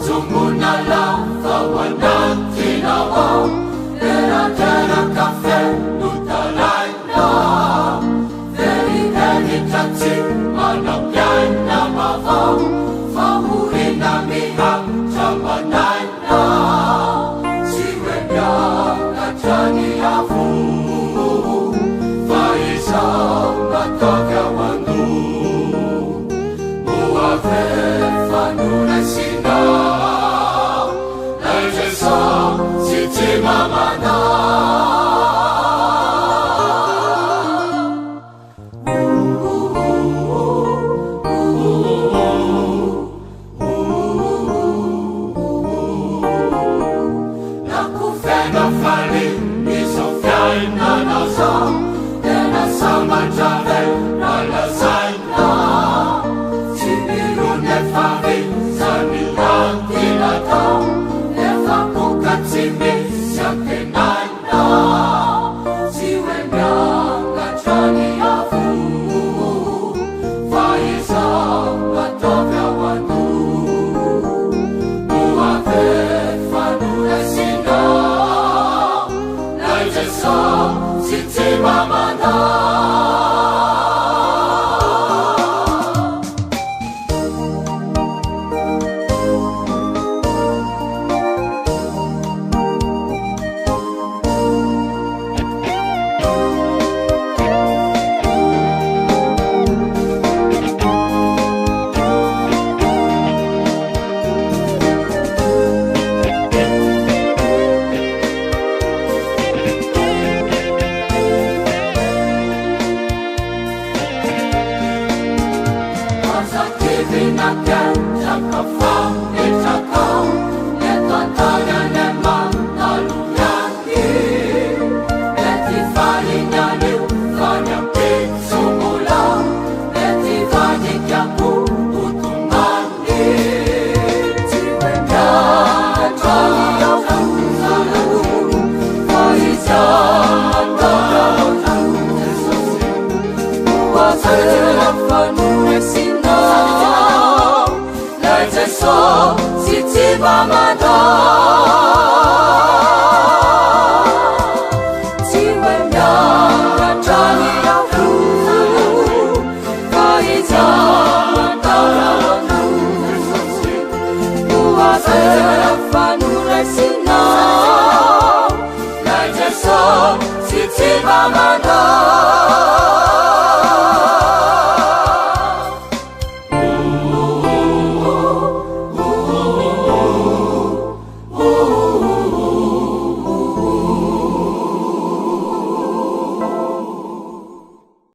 Tumunala fawanakinawa Era kafe nutalaina Very tati manapyana mava Fahurina miha chamanaina Siwenya katani afu Faisa matoka wandu Muave fanula sina Mamana Nakufenda fali Nisofyaina naza Dena sama jave Nala zaina Tibirune fali Zanilangi nata Nefa kukatimi Kenana siwenya ngachani afu Faiza matopya wandu Muave fanule sina Naijesa siti mamana Vinakan jakafam etakau Netantaya neman nalunyangi Neti fali nyaliu fanyapit sumula Neti fali kyaku utumani Tiwenya kachali au kumzulu Faiza matoka otaku Tesosi Uwase lafanure sina So siti mamada Tiwenya kachali afu Faiza matara wandu Uwase lafanure sina Najeso siti mamada